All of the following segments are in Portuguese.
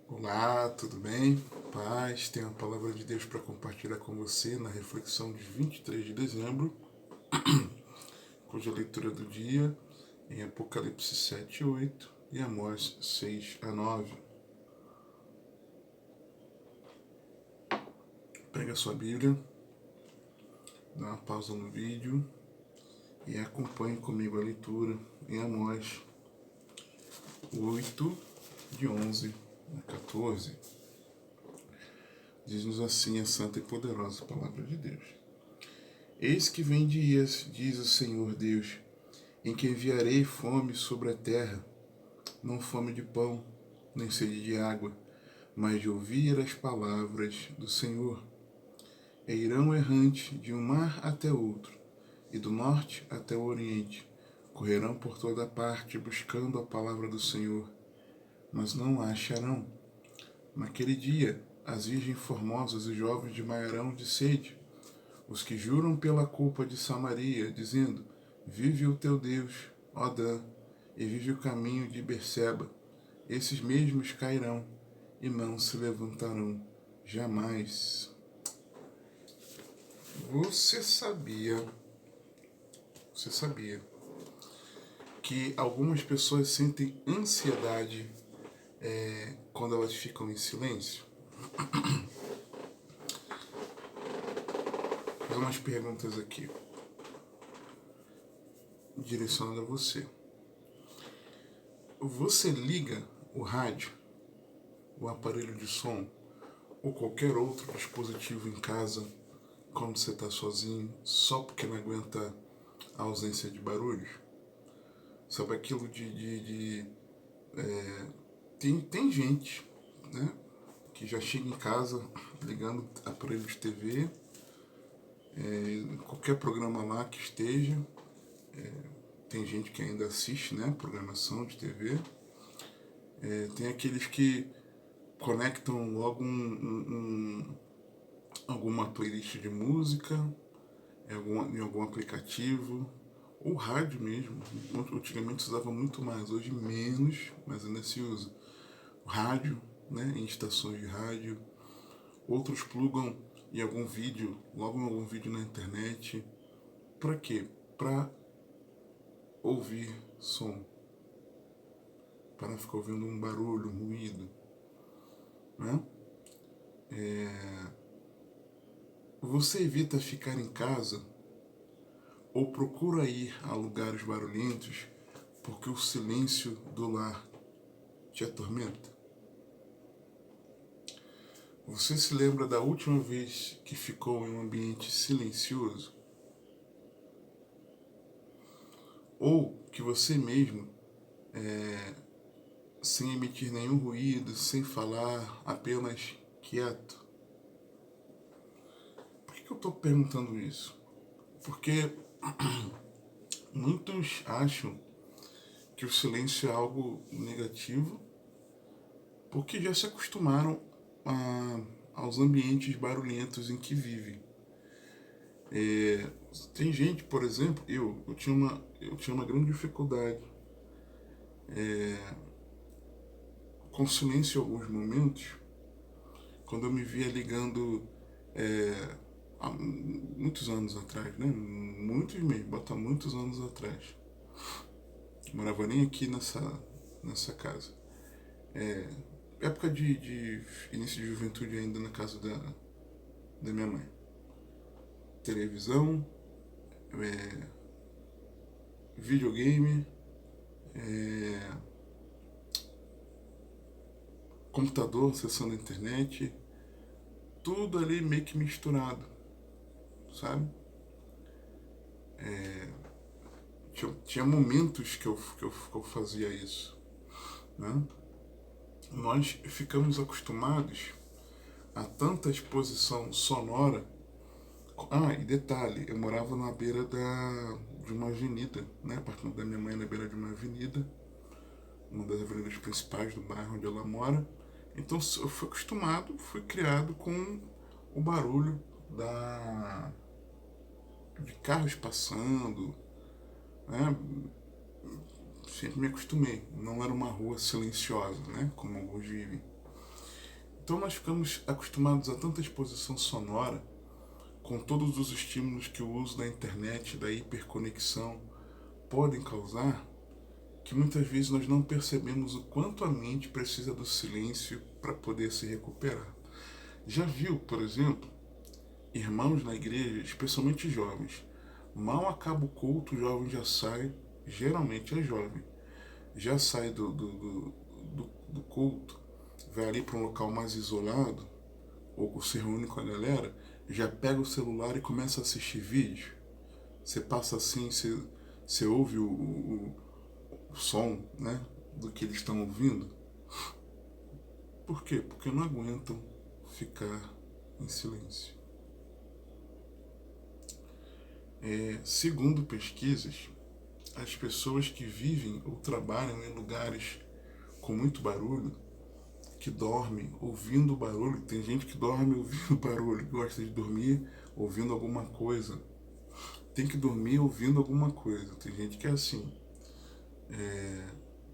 Olá, tudo bem? Paz, tenho a palavra de Deus para compartilhar com você na reflexão de 23 de dezembro, cuja leitura do dia em Apocalipse 7 e 8 e Amós 6 a 9. Pega a sua Bíblia, dá uma pausa no vídeo e acompanhe comigo a leitura em Amós 8, de 11 a 14. Diz-nos assim a santa e poderosa palavra de Deus. Eis que vem dias, diz o Senhor Deus, em que enviarei fome sobre a terra, não fome de pão, nem sede de água, mas de ouvir as palavras do Senhor. E irão errante de um mar até outro, e do norte até o oriente, correrão por toda parte buscando a palavra do Senhor, mas não a acharão. Naquele dia, as virgens formosas e jovens desmaiarão de sede, os que juram pela culpa de Samaria, dizendo: vive o teu Deus, ó Dan, e vive o caminho de Berseba. Esses mesmos cairão e não se levantarão jamais. Você sabia que algumas pessoas sentem ansiedade quando elas ficam em silêncio? Vou fazer umas perguntas aqui, direcionando a você. Você liga o rádio, o aparelho de som ou qualquer outro dispositivo em casa quando você está sozinho, só porque não aguenta a ausência de barulhos? Sabe aquilo tem gente, né, que já chega em casa ligando aparelho de TV, qualquer programa lá que esteja, tem gente que ainda assiste, né, programação de TV, tem aqueles que conectam logo alguma playlist de música em algum aplicativo, ou rádio mesmo. Antigamente se usava muito mais, hoje menos, mas ainda se usa. Rádio, né, em estações de rádio. Outros plugam em algum vídeo, logo em algum vídeo na internet. Para quê? Para ouvir som. Para não ficar ouvindo um barulho, um ruído. Né? Você evita ficar em casa ou procura ir a lugares barulhentos porque o silêncio do lar te atormenta? Você se lembra da última vez que ficou em um ambiente silencioso? Ou que você mesmo, sem emitir nenhum ruído, sem falar, apenas quieto? Por que eu estou perguntando isso? Porque muitos acham que o silêncio é algo negativo, porque já se acostumaram aos ambientes barulhentos em que vivem. Tem gente, por exemplo, eu tinha uma grande dificuldade com silêncio em alguns momentos, quando eu me via ligando há muitos anos atrás, né? Muitos mesmo, bota muitos anos atrás. Eu morava nem aqui nessa casa. Época de início de juventude ainda na casa da minha mãe. Televisão, videogame, computador, acessando a internet, tudo ali meio que misturado, sabe? Tinha momentos que eu fazia isso, né? Nós ficamos acostumados a tanta exposição sonora. E detalhe, eu morava na beira de uma avenida, né? Apartamento da minha mãe na beira de uma avenida, uma das avenidas principais do bairro onde ela mora. Então eu fui acostumado, fui criado com o barulho de carros passando, né? Sempre me acostumei. Não era uma rua silenciosa, né? Como alguns vivem. Então nós ficamos acostumados a tanta exposição sonora, com todos os estímulos que o uso da internet, da hiperconexão podem causar, que muitas vezes nós não percebemos o quanto a mente precisa do silêncio para poder se recuperar. Já viu, por exemplo, irmãos na igreja, especialmente jovens, mal acaba o culto, o jovem já sai, geralmente é jovem, já sai do culto, vai ali para um local mais isolado, ou se reúne com a galera, já pega o celular e começa a assistir vídeo. Você passa assim, você ouve o som, né, do que eles estão ouvindo. Por quê? Porque não aguentam ficar em silêncio. Segundo pesquisas, as pessoas que vivem ou trabalham em lugares com muito barulho, que dormem ouvindo barulho, tem gente que dorme ouvindo barulho, gosta de dormir ouvindo alguma coisa, tem que dormir ouvindo alguma coisa, tem gente que é assim,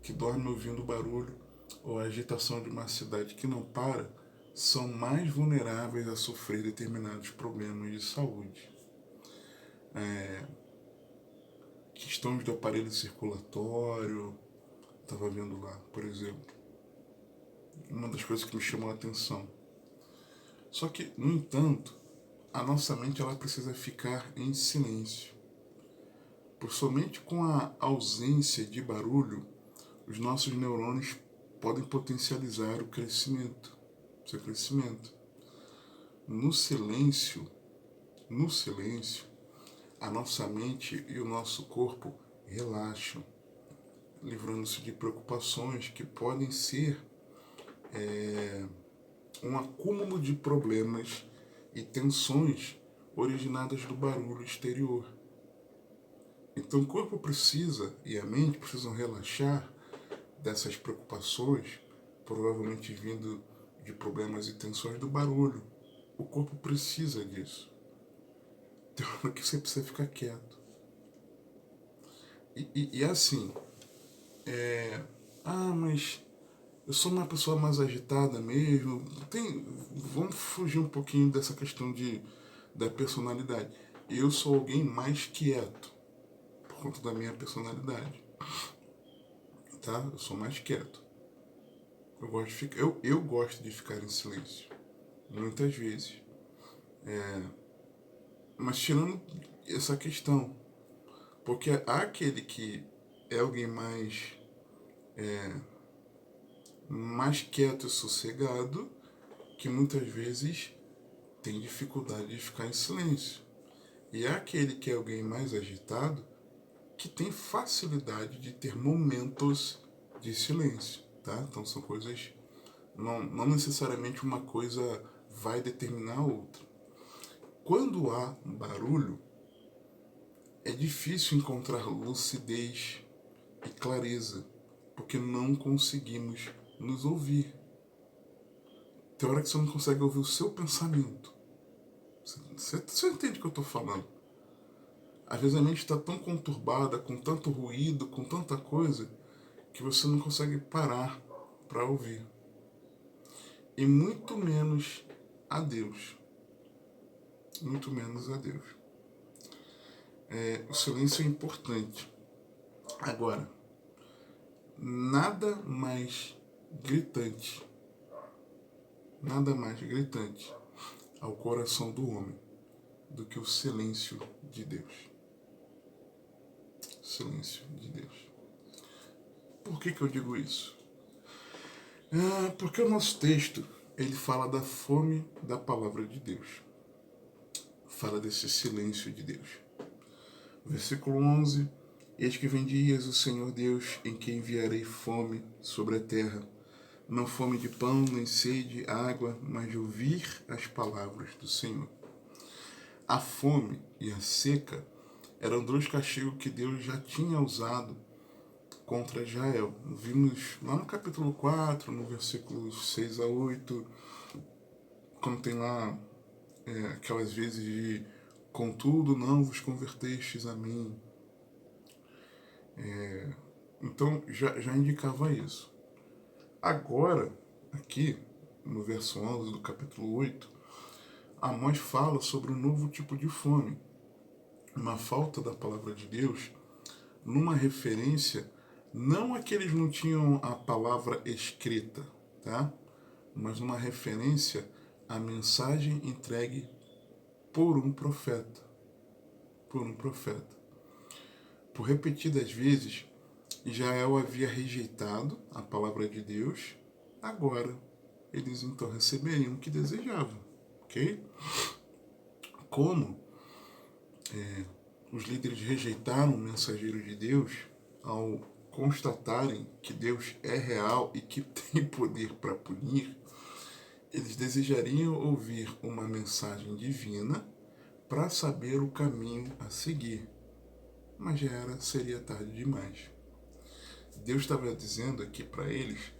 que dorme ouvindo barulho ou a agitação de uma cidade que não para, são mais vulneráveis a sofrer determinados problemas de saúde. Questões do aparelho circulatório, estava vendo lá, por exemplo. Uma das coisas que me chamou a atenção. Só que, no entanto, a nossa mente ela precisa ficar em silêncio. Por somente com a ausência de barulho, os nossos neurônios podem potencializar o crescimento, seu crescimento. No silêncio, a nossa mente e o nosso corpo relaxam, livrando-se de preocupações que podem ser um acúmulo de problemas e tensões originadas do barulho exterior. Então o corpo precisa e a mente precisam relaxar dessas preocupações, provavelmente vindo de problemas e tensões do barulho. O corpo precisa disso. Tem hora que você precisa ficar quieto. E assim, mas eu sou uma pessoa mais agitada mesmo. Vamos fugir um pouquinho dessa questão da personalidade. Eu sou alguém mais quieto, por conta da minha personalidade. Tá? Eu sou mais quieto. Eu gosto de ficar em silêncio. Muitas vezes. Mas tirando essa questão. Porque há aquele que é alguém mais quieto e sossegado, que muitas vezes tem dificuldade de ficar em silêncio. E há aquele que é alguém mais agitado, que tem facilidade de ter momentos de silêncio, tá? Então são coisas, não necessariamente uma coisa vai determinar a outra. Quando há barulho, é difícil encontrar lucidez e clareza, porque não conseguimos nos ouvir. Tem hora que você não consegue ouvir o seu pensamento. Você entende o que eu estou falando? Às vezes a mente está tão conturbada, com tanto ruído, com tanta coisa, que você não consegue parar para ouvir. E muito menos a Deus. Muito menos a Deus. O silêncio é importante. Agora, nada mais gritante ao coração do homem do que o silêncio de Deus. Silêncio de Deus. Por que eu digo isso? Porque o nosso texto, ele fala da fome da palavra de Deus. Fala desse silêncio de Deus. Versículo 11. Eis que vem dias, o Senhor Deus, em que enviarei fome sobre a terra. Não fome de pão, nem sede, água, mas de ouvir as palavras do Senhor. A fome e a seca eram dois castigos que Deus já tinha usado contra Israel. Vimos lá no capítulo 4, no versículo 6 a 8, quando tem lá aquelas vezes de contudo não vos convertestes a mim. Então já indicava isso. Agora, aqui, no verso 11 do capítulo 8, Amós fala sobre um novo tipo de fome, uma falta da palavra de Deus, numa referência, não a que eles não tinham a palavra escrita, tá? Mas uma referência à mensagem entregue por um profeta. Por um profeta. Por repetidas vezes, Israel havia rejeitado a palavra de Deus, agora eles então receberiam o que desejavam, ok? Como os líderes rejeitaram o mensageiro de Deus ao constatarem que Deus é real e que tem poder para punir, eles desejariam ouvir uma mensagem divina para saber o caminho a seguir, mas seria tarde demais. Deus estava dizendo aqui para eles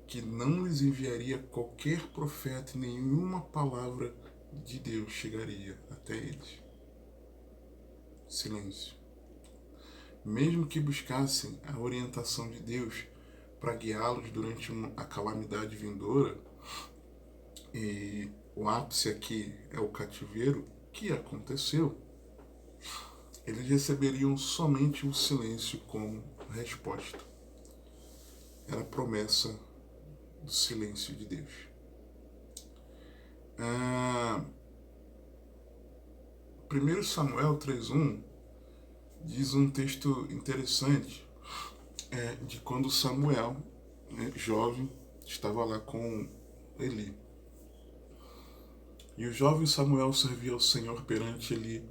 que não lhes enviaria qualquer profeta e nenhuma palavra de Deus chegaria até eles. Silêncio. Mesmo que buscassem a orientação de Deus para guiá-los durante a calamidade vindoura, e o ápice aqui é o cativeiro, que aconteceu, eles receberiam somente o silêncio como resposta. Era a promessa do silêncio de Deus. 1 Samuel 3:1 diz um texto interessante de quando Samuel, jovem, estava lá com Eli. E o jovem Samuel servia ao Senhor perante Eli,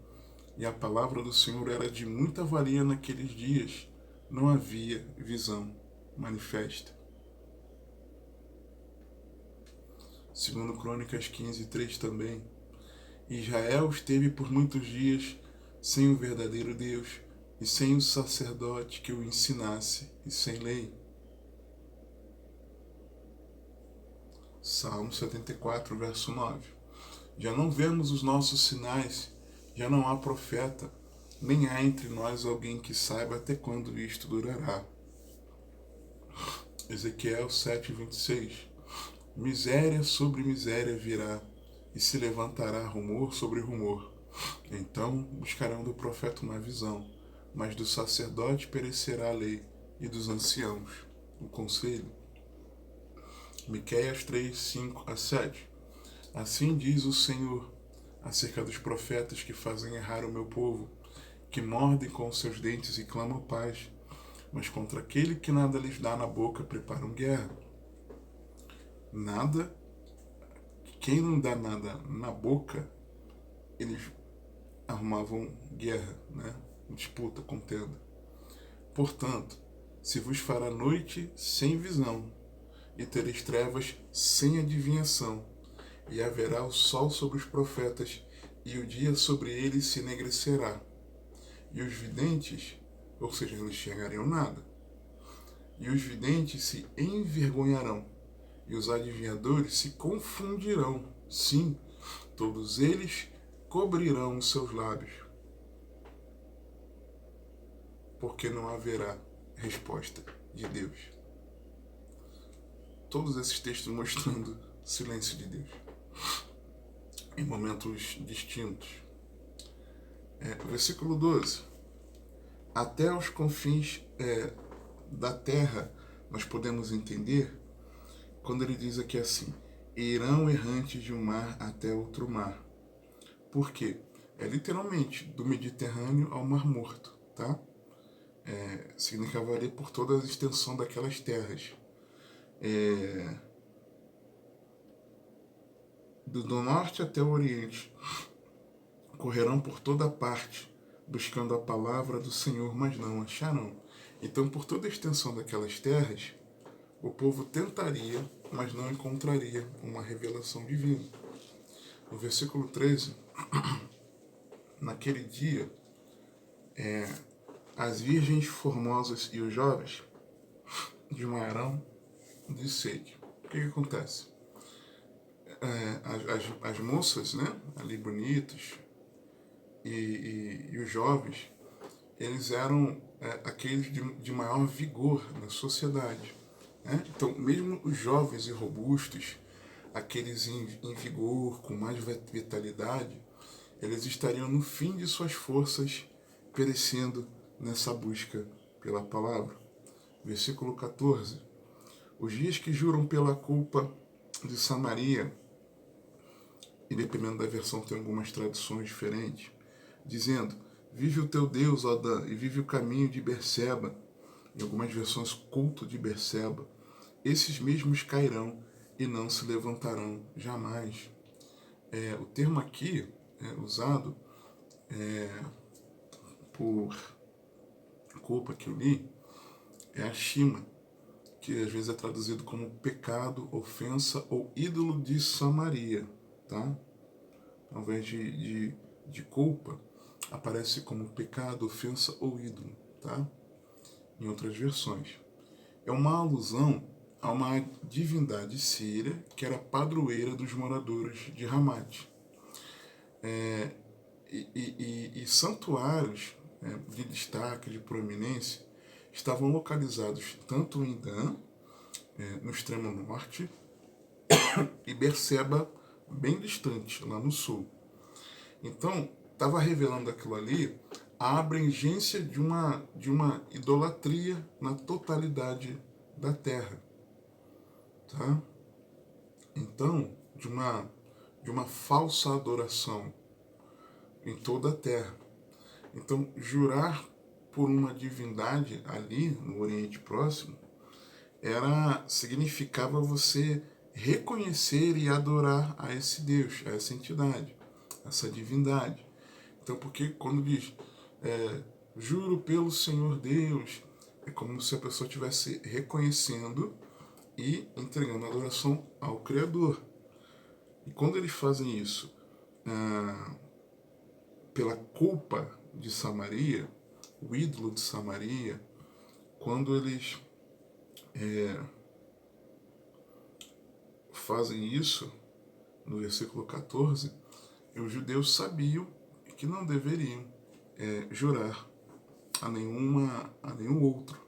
e a palavra do Senhor era de muita valia naqueles dias. Não havia visão manifesta. 2 Crônicas 15:3 também. Israel esteve por muitos dias sem o verdadeiro Deus e sem o sacerdote que o ensinasse e sem lei. Salmo 74, verso 9. Já não vemos os nossos sinais, já não há profeta, nem há entre nós alguém que saiba até quando isto durará. Ezequiel 7:26. Miséria sobre miséria virá, e se levantará rumor sobre rumor. Então buscarão do profeta uma visão, mas do sacerdote perecerá a lei, e dos anciãos o conselho. Miqueias 3:5-7. Assim diz o Senhor acerca dos profetas que fazem errar o meu povo, que mordem com seus dentes e clamam paz, mas contra aquele que nada lhes dá na boca preparam guerra. Nada, quem não dá nada na boca, eles arrumavam guerra, né? Disputa, contenda. Portanto, se vos fará noite sem visão, e tereis trevas sem adivinhação, e haverá o sol sobre os profetas, e o dia sobre eles se enegrecerá. E os videntes, ou seja, não enxergariam nada, e os videntes se envergonharão, e os adivinhadores se confundirão. Sim, todos eles cobrirão os seus lábios, porque não haverá resposta de Deus. Todos esses textos mostrando o silêncio de Deus em momentos distintos. Versículo 12. Até os confins da terra nós podemos entender quando ele diz aqui assim: irão errantes de um mar até outro mar. Por quê? É literalmente do Mediterrâneo ao Mar Morto, tá? Significaria por toda a extensão daquelas terras. Do norte até o oriente, correrão por toda parte, buscando a palavra do Senhor, mas não acharão. Então, por toda a extensão daquelas terras, o povo tentaria, mas não encontraria uma revelação divina. No versículo 13, naquele dia, as virgens formosas e os jovens desmaiarão de sede. O que acontece? As moças, né, ali bonitas, e os jovens, eles eram aqueles de maior vigor na sociedade. Né? Então, mesmo os jovens e robustos, aqueles em vigor, com mais vitalidade, eles estariam no fim de suas forças, perecendo nessa busca pela palavra. Versículo 14. Os dias que juram pela culpa de Samaria, e dependendo da versão tem algumas traduções diferentes, dizendo: vive o teu Deus, ó Dan, e vive o caminho de Berseba. Em algumas versões, culto de Berseba. Esses mesmos cairão e não se levantarão jamais. O termo aqui usado por culpa que eu li é a Shima, que às vezes é traduzido como pecado, ofensa ou ídolo de Samaria, tá? Ao invés de culpa, aparece como pecado, ofensa ou ídolo, tá? Em outras versões. É uma alusão a uma divindade síria que era padroeira dos moradores de Hamat. E santuários de destaque, de proeminência, estavam localizados tanto em Dan, no extremo norte, e Berseba, bem distante, lá no sul. Então, estava revelando aquilo ali a abrangência de uma idolatria na totalidade da terra. Tá? Então, de uma falsa adoração em toda a terra. Então, jurar por uma divindade ali no Oriente Próximo significava você reconhecer e adorar a esse Deus, a essa entidade, essa divindade. Então, porque quando diz juro pelo Senhor Deus, é como se a pessoa estivesse reconhecendo e entregando a adoração ao Criador. E quando eles fazem isso pela culpa de Samaria, o ídolo de Samaria, quando eles fazem isso, no versículo 14, os judeus sabiam que não deveriam jurar a nenhum outro,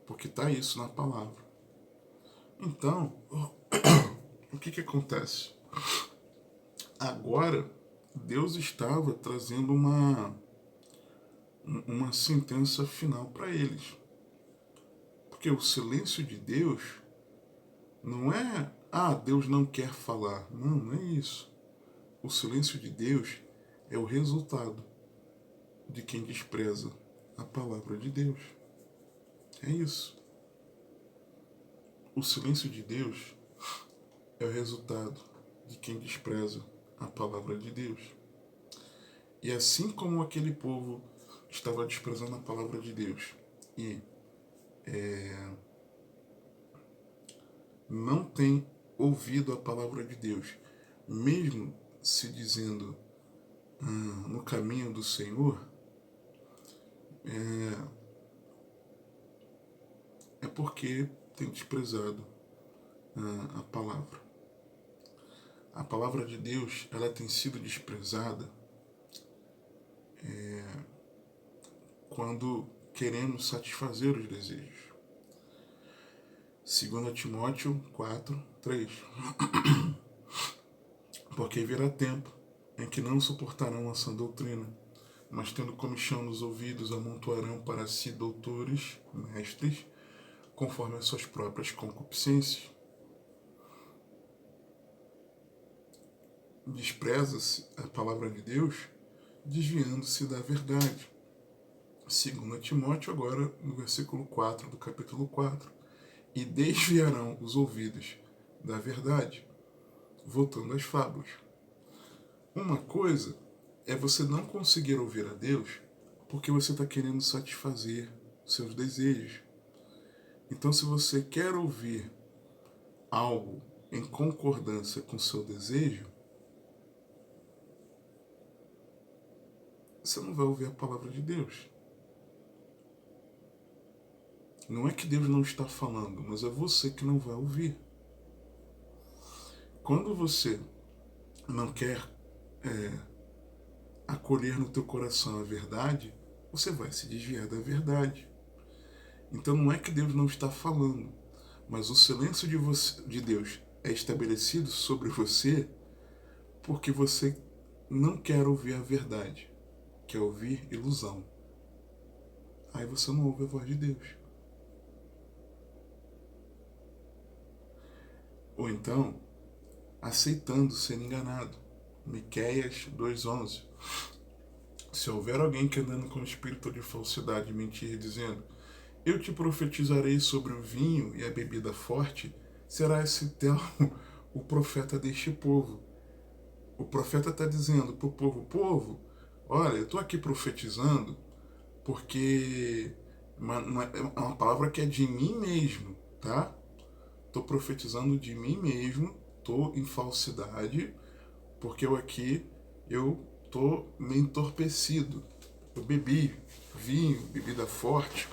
porque está isso na palavra. Então, o que acontece? Agora, Deus estava trazendo uma sentença final para eles. Porque o silêncio de Deus não é, Deus não quer falar. Não, não é isso. O silêncio de Deus é o resultado de quem despreza a palavra de Deus. É isso. O silêncio de Deus é o resultado de quem despreza a palavra de Deus. E assim como aquele povo estava desprezando a palavra de Deus e não tem ouvido a palavra de Deus, mesmo se dizendo no caminho do Senhor, é porque tem desprezado a palavra. A palavra de Deus, ela tem sido desprezada quando queremos satisfazer os desejos. 2 Timóteo 4, 3. Porque virá tempo em que não suportarão a sã doutrina, mas tendo comichão nos ouvidos, amontoarão para si doutores, mestres, conforme as suas próprias concupiscências. Despreza-se a palavra de Deus, desviando-se da verdade. 2 Timóteo, agora no versículo 4 do capítulo 4. E desviarão os ouvidos da verdade, voltando às fábulas. Uma coisa é você não conseguir ouvir a Deus porque você está querendo satisfazer seus desejos. Então, se você quer ouvir algo em concordância com seu desejo, você não vai ouvir a palavra de Deus. Não é que Deus não está falando, mas é você que não vai ouvir. Quando você não quer acolher no teu coração a verdade, você vai se desviar da verdade. Então não é que Deus não está falando, mas o silêncio de Deus é estabelecido sobre você porque você não quer ouvir a verdade, quer ouvir ilusão. Aí você não ouve a voz de Deus. Ou então, aceitando ser enganado. Miqueias 2:11. Se houver alguém que andando com espírito de falsidade mentir, dizendo: eu te profetizarei sobre o vinho e a bebida forte, será esse tal o profeta deste povo. O profeta está dizendo para o povo, olha, eu estou aqui profetizando porque é uma palavra que é de mim mesmo, tá? Estou profetizando de mim mesmo, estou em falsidade, porque eu estou meio entorpecido. Eu bebi vinho, bebida forte,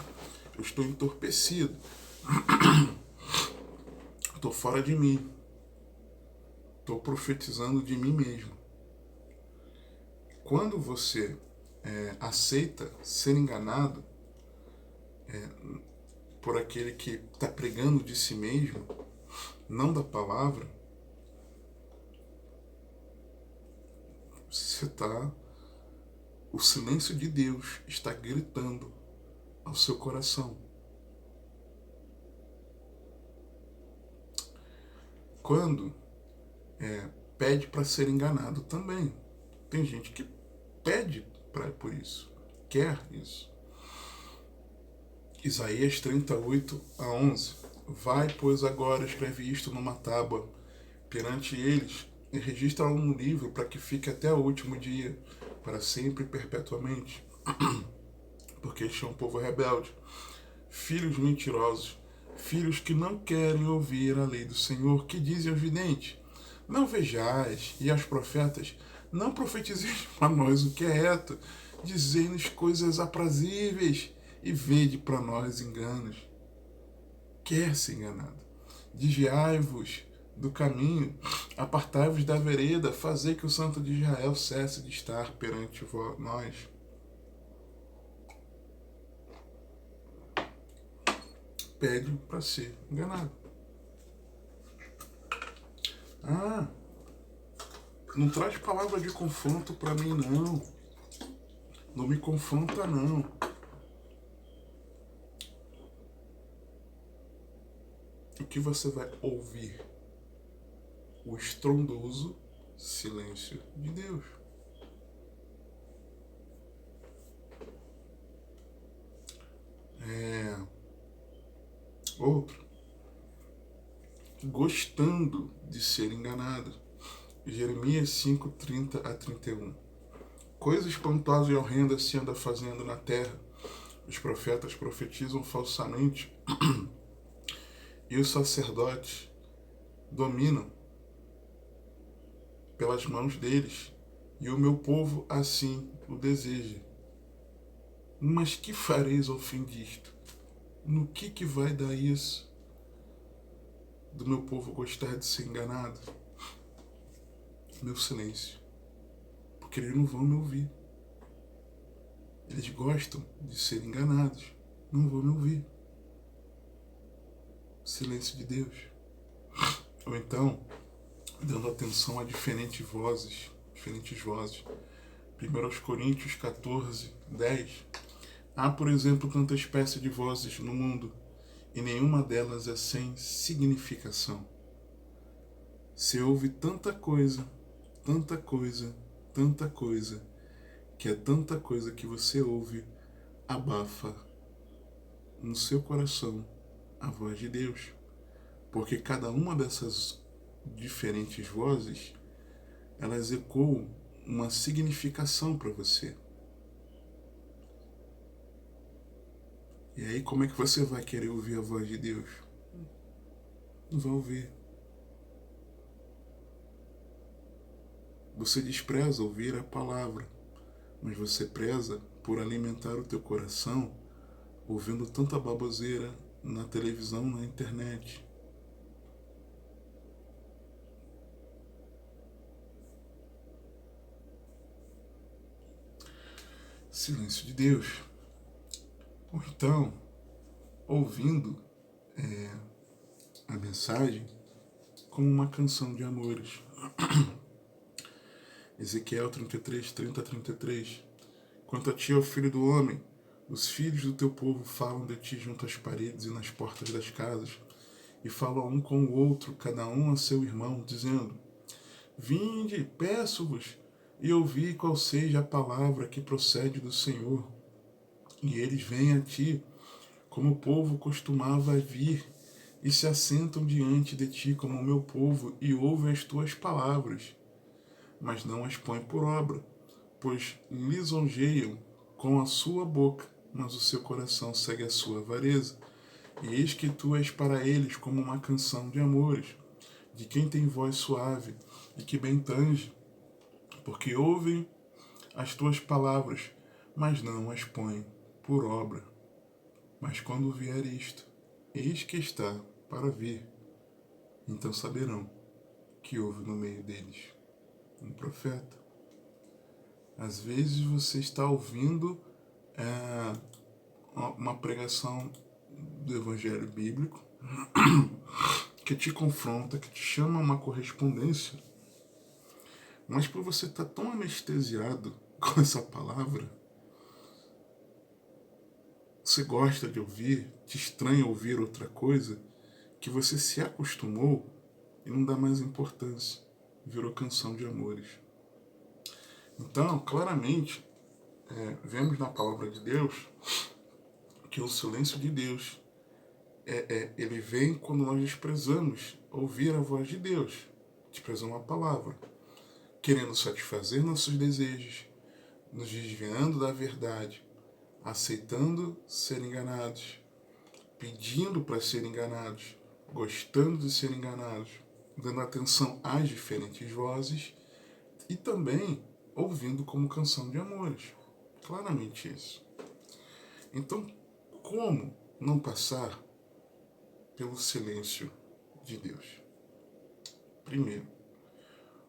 eu estou entorpecido. Estou fora de mim. Estou profetizando de mim mesmo. Quando você aceita ser enganado por aquele que está pregando de si mesmo, não da palavra, você está... O silêncio de Deus está gritando ao seu coração. Quando pede para ser enganado também. Tem gente que pede por isso, quer isso. Isaías 38:11. Vai, pois, agora, escreve isto numa tábua perante eles e registra-o no livro para que fique até o último dia, para sempre e perpetuamente. Porque este é um povo rebelde, filhos mentirosos, filhos que não querem ouvir a lei do Senhor, que dizem aos videntes: não vejais, e aos profetas: não profetizeis para nós o que é reto, dizei-nos coisas aprazíveis, e vede para nós enganos. Quer ser enganado. Desviai-vos do caminho, apartai-vos da vereda, fazei que o Santo de Israel cesse de estar perante nós. Pede para ser enganado. Não traz palavra de confronto para mim, não. Não me confronta, não. O que você vai ouvir? O estrondoso silêncio de Deus. Outro. Gostando de ser enganado. Jeremias 5:30-31. Coisas espantosas e horrendas se anda fazendo na terra. Os profetas profetizam falsamente e os sacerdotes dominam pelas mãos deles, e o meu povo assim o deseja. Mas que fareis ao fim disto? No que vai dar isso? Do meu povo gostar de ser enganado? Meu silêncio. Porque eles não vão me ouvir. Eles gostam de ser enganados. Não vão me ouvir. Silêncio de Deus. Ou então, dando atenção a diferentes vozes. 1 Coríntios 14:10. Há, por exemplo, tanta espécie de vozes no mundo, e nenhuma delas é sem significação. Se ouve tanta coisa, que é tanta coisa que você ouve, abafa no seu coração a voz de Deus. Porque cada uma dessas diferentes vozes, elas ecoam uma significação para você. E aí como é que você vai querer ouvir a voz de Deus? Não vai ouvir. Você despreza ouvir a palavra, mas você preza por alimentar o teu coração ouvindo tanta baboseira na televisão, na internet. Silêncio de Deus. Ou então, ouvindo a mensagem, como uma canção de amores. Ezequiel 33, 30 a 33. Quanto a ti, ó filho do homem, os filhos do teu povo falam de ti junto às paredes e nas portas das casas, e falam um com o outro, cada um a seu irmão, dizendo: Vinde, peço-vos, e ouvi qual seja a palavra que procede do Senhor. E eles vêm a ti, como o povo costumava vir, e se assentam diante de ti como o meu povo, e ouvem as tuas palavras, mas não as põem por obra, pois lisonjeiam com a sua boca, mas o seu coração segue a sua avareza. E eis que tu és para eles como uma canção de amores, de quem tem voz suave e que bem tange, porque ouvem as tuas palavras, mas não as põem por obra. Mas quando vier isto, eis que está para vir, então saberão que houve no meio deles um profeta. Às vezes você está ouvindo uma pregação do Evangelho Bíblico que te confronta, que te chama a uma correspondência, mas por você estar tão anestesiado com essa palavra, você gosta de ouvir, te estranha ouvir outra coisa, que você se acostumou e não dá mais importância, virou canção de amores. Então, claramente, vemos na palavra de Deus que o silêncio de Deus ele vem quando nós desprezamos ouvir a voz de Deus, desprezamos a palavra, querendo satisfazer nossos desejos, nos desviando da verdade, aceitando ser enganados, pedindo para ser enganados, gostando de ser enganados, dando atenção às diferentes vozes e também ouvindo como canção de amores. Claramente isso. Então, como não passar pelo silêncio de Deus? Primeiro,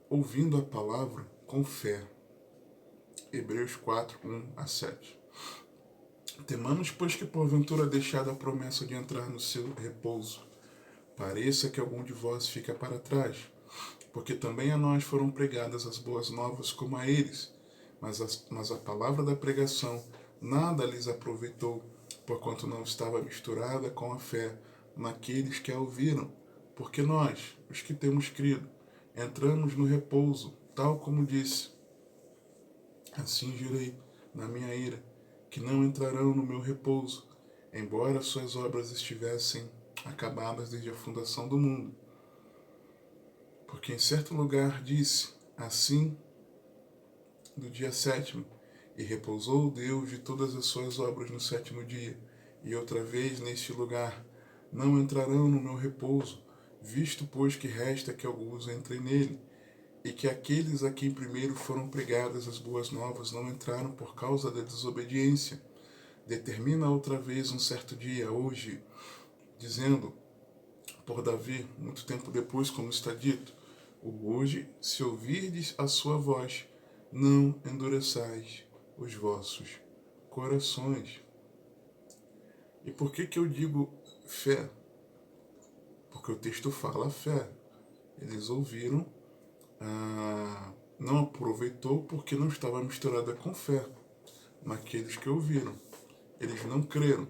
ouvindo a palavra com fé. Hebreus 4, 1 a 7. Temamos, pois, que porventura deixada a promessa de entrar no seu repouso, pareça que algum de vós fica para trás, porque também a nós foram pregadas as boas novas como a eles, mas a palavra da pregação nada lhes aproveitou, porquanto não estava misturada com a fé naqueles que a ouviram. Porque nós, os que temos crido, entramos no repouso, tal como disse: assim jurei na minha ira, que não entrarão no meu repouso, embora suas obras estivessem acabadas desde a fundação do mundo. Porque em certo lugar disse, assim, do dia sétimo, e repousou Deus de todas as suas obras no sétimo dia. E outra vez, neste lugar, não entrarão no meu repouso, visto, pois, que resta que alguns entrem nele, e que aqueles a quem primeiro foram pregadas as boas novas não entraram por causa da desobediência. Determina outra vez um certo dia, hoje, dizendo por Davi, muito tempo depois, como está dito: hoje, se ouvirdes a sua voz, não endureçais os vossos corações. E por que eu digo fé? Porque o texto fala fé. Eles ouviram, não aproveitou porque não estava misturada com fé naqueles que ouviram. Eles não creram.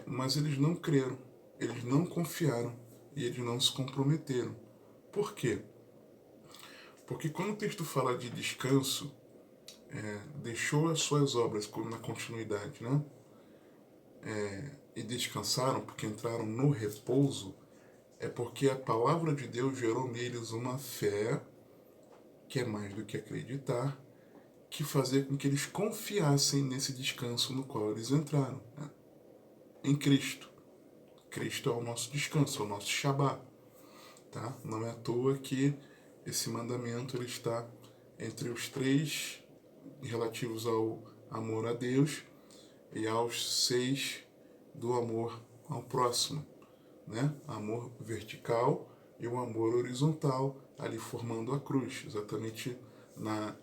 Mas eles não creram, eles não confiaram e eles não se comprometeram. Por quê? Porque quando o texto fala de descanso, deixou as suas obras na continuidade, né? E descansaram porque entraram no repouso, é porque a palavra de Deus gerou neles uma fé, que é mais do que acreditar, que fazia com que eles confiassem nesse descanso no qual eles entraram, né? Em Cristo. Cristo é o nosso descanso, é o nosso Shabá. Tá? Não é à toa que esse mandamento ele está entre os 3 relativos ao amor a Deus e aos 6 do amor ao próximo, né? Amor vertical e o amor horizontal, ali formando a cruz, exatamente na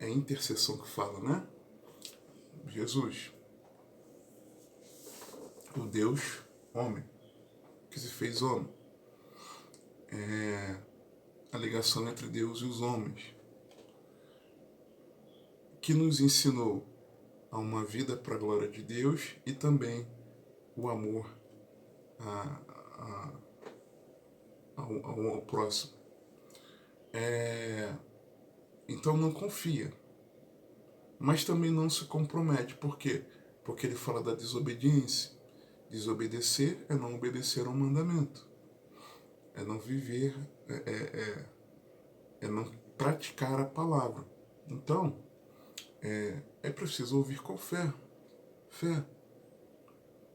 intercessão que fala, né? Jesus, o Deus homem, que se fez homem. a ligação entre Deus e os homens, que nos ensinou a uma vida para a glória de Deus e também o amor ao próximo. Então não confia, mas também não se compromete. Por quê? Porque ele fala da desobediência. Desobedecer é não obedecer ao mandamento, é não viver, é não praticar a palavra. Então, é preciso ouvir com fé,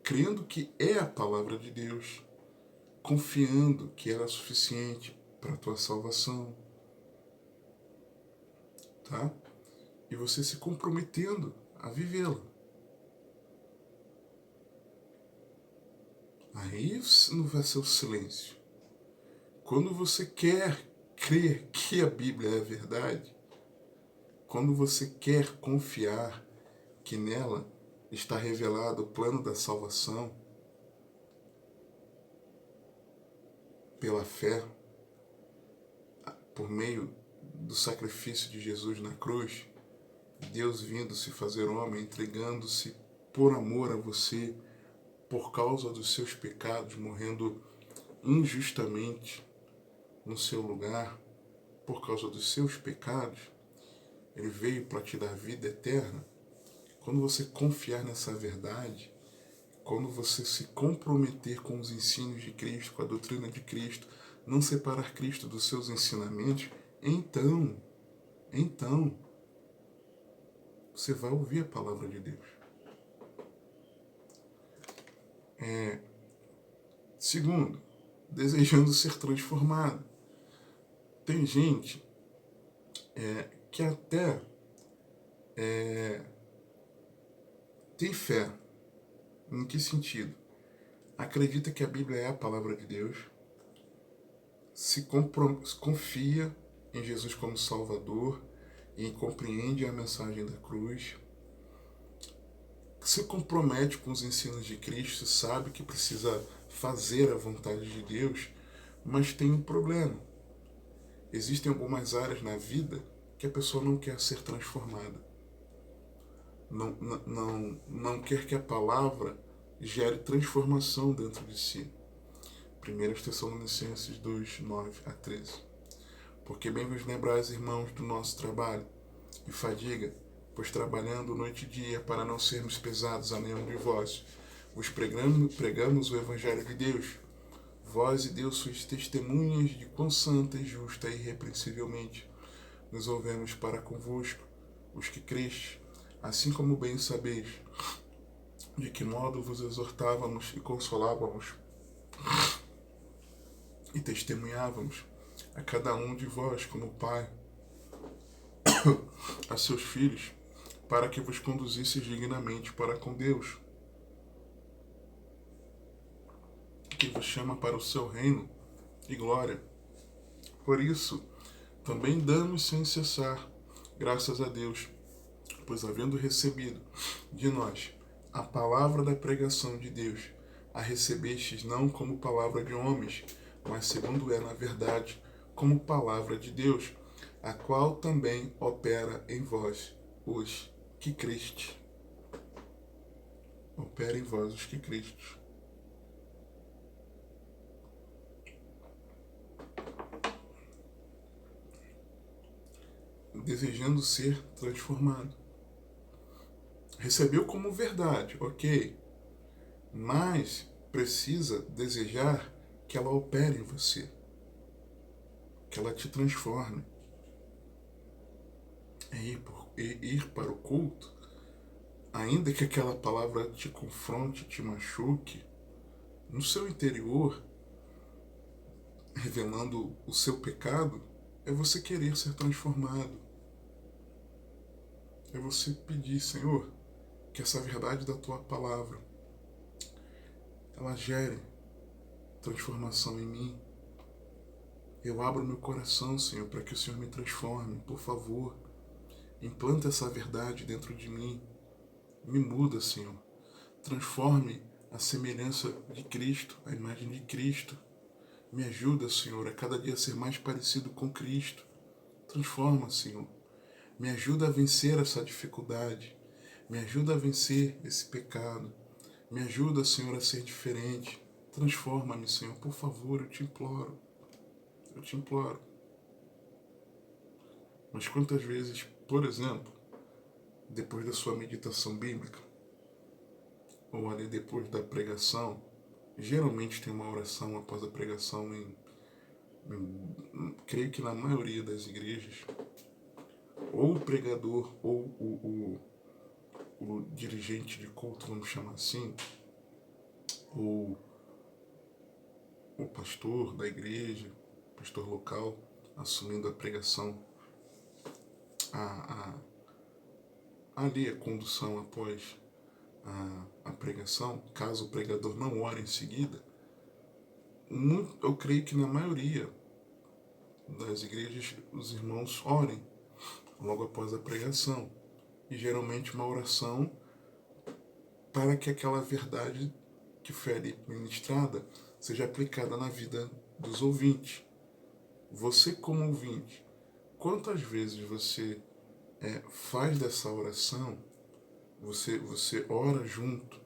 crendo que é a palavra de Deus, confiando que ela é suficiente para a tua salvação, tá? E você se comprometendo a vivê-la. Aí não vai ser o silêncio. Quando você quer crer que a Bíblia é a verdade, quando você quer confiar que nela está revelado o plano da salvação, pela fé, por meio do sacrifício de Jesus na cruz, Deus vindo se fazer homem, entregando-se por amor a você, por causa dos seus pecados, morrendo injustamente no seu lugar, por causa dos seus pecados, ele veio para te dar vida eterna. Quando você confiar nessa verdade, quando você se comprometer com os ensinos de Cristo, com a doutrina de Cristo, não separar Cristo dos seus ensinamentos, então, você vai ouvir a palavra de Deus. Segundo, desejando ser transformado. Tem gente que até tem fé. Em que sentido? Acredita que a Bíblia é a palavra de Deus, confia em Jesus como Salvador e compreende a mensagem da cruz, se compromete com os ensinos de Cristo, sabe que precisa fazer a vontade de Deus, mas tem um problema. Existem algumas áreas na vida que a pessoa não quer ser transformada. Não quer que a palavra gere transformação dentro de si. 1 Tessalonicenses 2, 9 a 13. Porque bem vos lembrais, irmãos, do nosso trabalho e fadiga, pois trabalhando noite e dia para não sermos pesados a nenhum de vós, vos pregamos o Evangelho de Deus. Vós e Deus sois testemunhas de quão santa e justa e irrepreensivelmente nos ouvemos para convosco, os que creste, assim como bem sabeis, de que modo vos exortávamos e consolávamos e testemunhávamos a cada um de vós como pai a seus filhos, para que vos conduzisseis dignamente para com Deus, que vos chama para o seu reino e glória. Por isso, também damos sem cessar graças a Deus, pois havendo recebido de nós a palavra da pregação de Deus, a recebestes não como palavra de homens, mas segundo é na verdade, como palavra de Deus, a qual também opera em vós os que creste. Opera em vós os que creste. Desejando ser transformado. Recebeu como verdade, ok, mas precisa desejar que ela opere em você, que ela te transforme. Ir para o culto, ainda que aquela palavra te confronte, te machuque, no seu interior, revelando o seu pecado, é você querer ser transformado. É você pedir, Senhor, que essa verdade da tua palavra, ela gere transformação em mim. Eu abro meu coração, Senhor, para que o Senhor me transforme, por favor. Implanta essa verdade dentro de mim. Me muda, Senhor. Transforme a semelhança de Cristo, a imagem de Cristo. Me ajuda, Senhor, a cada dia ser mais parecido com Cristo. Transforma, Senhor. Me ajuda a vencer essa dificuldade. Me ajuda a vencer esse pecado. Me ajuda, Senhor, a ser diferente. Transforma-me, Senhor, por favor, eu te imploro. Eu te imploro. Mas quantas vezes, por exemplo, depois da sua meditação bíblica, ou ali depois da pregação, geralmente tem uma oração após a pregação creio que na maioria das igrejas, ou o pregador, ou o dirigente de culto, vamos chamar assim, ou o pastor da igreja, pastor local, assumindo a pregação, ali a condução após a pregação, caso o pregador não ore em seguida, eu creio que na maioria das igrejas os irmãos orem logo após a pregação, e geralmente uma oração para que aquela verdade que foi ali ministrada seja aplicada na vida dos ouvintes. Você como ouvinte, quantas vezes você faz dessa oração, você ora junto,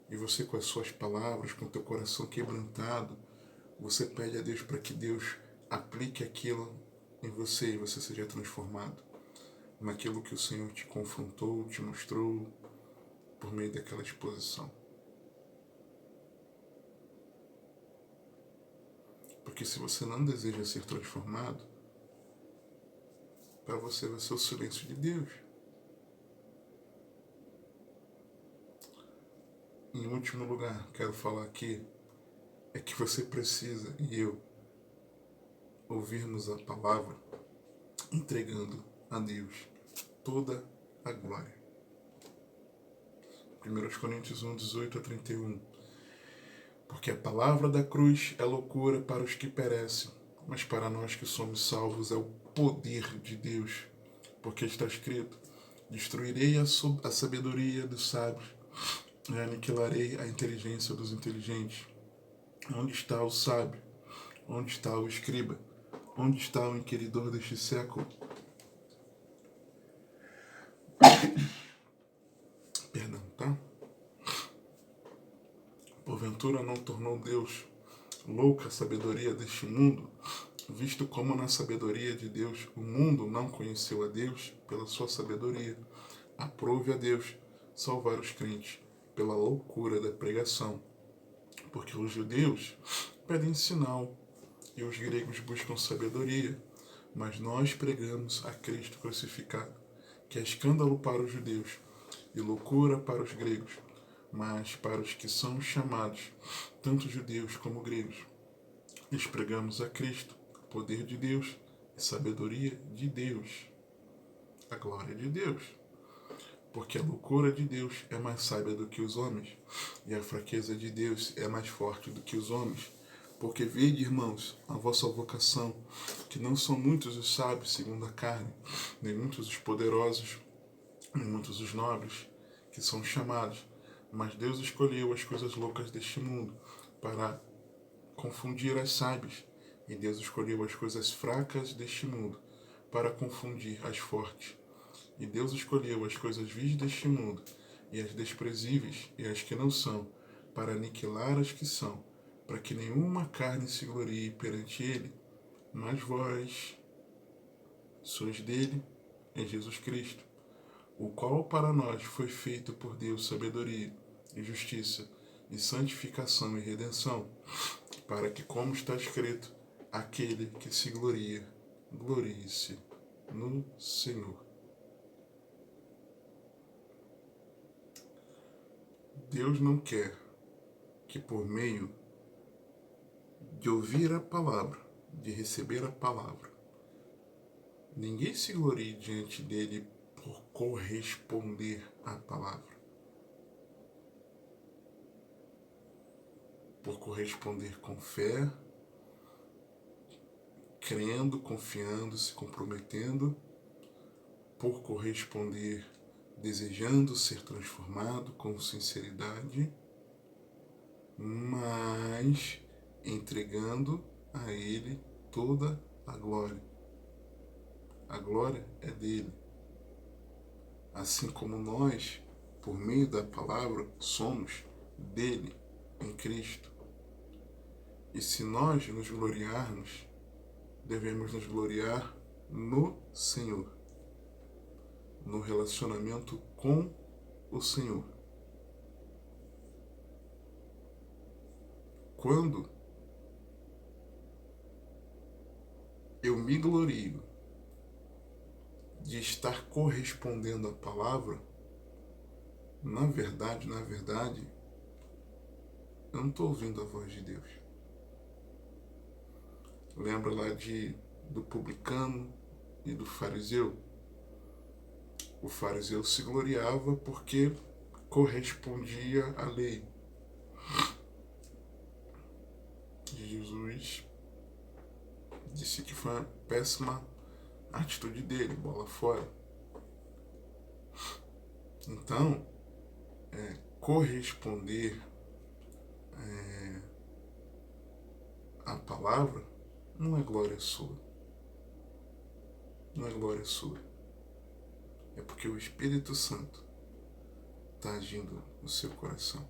e você com as suas palavras, com o teu coração quebrantado, você pede a Deus para que Deus aplique aquilo em você e você seja transformado naquilo que o Senhor te confrontou, te mostrou por meio daquela exposição. Porque se você não deseja ser transformado, para você vai ser o silêncio de Deus. Em último lugar, quero falar aqui, é que você precisa, e eu, ouvirmos a palavra entregando a Deus toda a glória. 1 Coríntios 1, 18 a 31. Porque a palavra da cruz é loucura para os que perecem, mas para nós que somos salvos é o poder de Deus. Porque está escrito: destruirei a sabedoria dos sábios e aniquilarei a inteligência dos inteligentes. Onde está o sábio? Onde está o escriba? Onde está o inquiridor deste século? Perdão, tá? Porventura não tornou Deus louca a sabedoria deste mundo, visto como na sabedoria de Deus o mundo não conheceu a Deus pela sua sabedoria. Aprove a Deus salvar os crentes pela loucura da pregação, porque os judeus pedem sinal e os gregos buscam sabedoria, mas nós pregamos a Cristo crucificado, que é escândalo para os judeus e loucura para os gregos, mas para os que são chamados, tanto judeus como gregos, lhes pregamos a Cristo, poder de Deus e sabedoria de Deus, a glória de Deus. Porque a loucura de Deus é mais sábia do que os homens, e a fraqueza de Deus é mais forte do que os homens. Porque vede, irmãos, a vossa vocação, que não são muitos os sábios segundo a carne, nem muitos os poderosos, nem muitos os nobres, que são chamados, mas Deus escolheu as coisas loucas deste mundo para confundir as sábias, e Deus escolheu as coisas fracas deste mundo para confundir as fortes. E Deus escolheu as coisas vis deste mundo, e as desprezíveis, e as que não são, para aniquilar as que são, para que nenhuma carne se glorie perante ele. Mas vós sois dele, em Jesus Cristo, o qual para nós foi feito por Deus sabedoria, e justiça, e santificação e redenção, para que, como está escrito, aquele que se gloria, glorie-se no Senhor. Deus não quer que por meio de ouvir a palavra, de receber a palavra, ninguém se glorie diante dele por corresponder à palavra, por corresponder com fé, crendo, confiando, se comprometendo, por corresponder desejando ser transformado com sinceridade, mas entregando a Ele toda a glória. A glória é dele. Assim como nós, por meio da palavra, somos dele em Cristo. E se nós nos gloriarmos, devemos nos gloriar no Senhor, no relacionamento com o Senhor. Quando eu me glorio de estar correspondendo à palavra, na verdade, eu não estou ouvindo a voz de Deus. Lembra lá do publicano e do fariseu? O fariseu se gloriava porque correspondia à lei. Jesus disse que foi uma péssima atitude dele, bola fora. Então, corresponder à palavra não é glória sua. Não é glória sua. É porque o Espírito Santo está agindo no seu coração.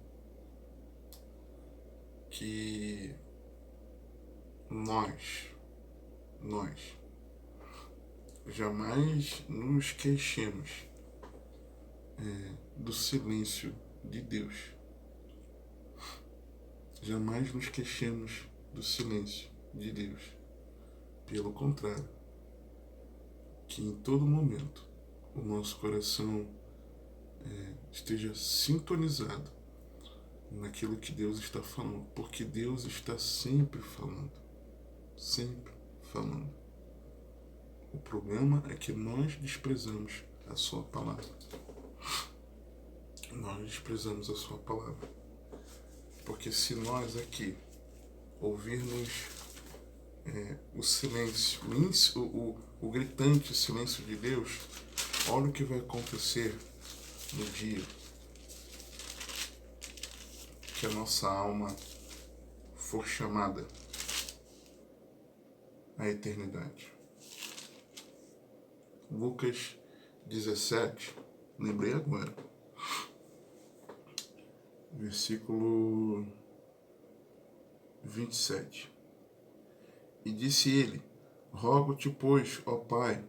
Que nós jamais nos queixemos do silêncio de Deus. Jamais nos queixemos do silêncio de Deus. Pelo contrário, que em todo momento o nosso coração esteja sintonizado naquilo que Deus está falando, porque Deus está sempre falando. Sempre falando. O problema é que nós desprezamos a sua palavra. Nós desprezamos a sua palavra. Porque se nós aqui ouvirmos o silêncio, o gritante silêncio de Deus, olha o que vai acontecer no dia que a nossa alma for chamada à eternidade. Lucas 17, lembrei agora, versículo 27. E disse ele: rogo-te, pois, ó Pai,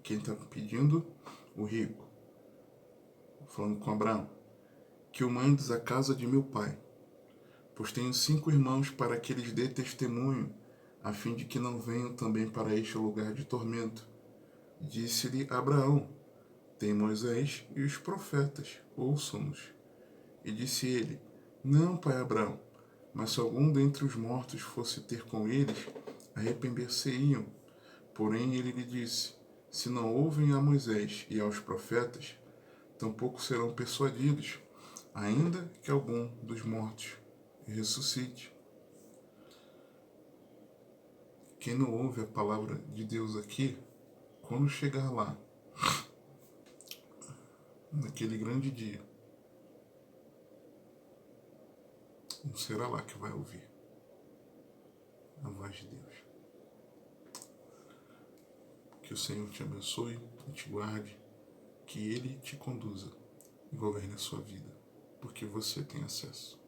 quem está pedindo? O rico, falando com Abraão, que o mandes à casa de meu pai, pois tenho 5 irmãos, para que lhes dê testemunho, a fim de que não venham também para este lugar de tormento. Disse-lhe Abraão: tem Moisés e os profetas, ouçam-nos. E disse ele: não, pai Abraão, mas se algum dentre os mortos fosse ter com eles, arrepender-se-iam. Porém ele lhe disse: se não ouvem a Moisés e aos profetas, tampouco serão persuadidos, ainda que algum dos mortos ressuscite. Quem não ouve a palavra de Deus aqui, quando chegar lá, naquele grande dia, não será lá que vai ouvir a voz de Deus. Que o Senhor te abençoe e te guarde, que Ele te conduza e governe a sua vida, porque você tem acesso.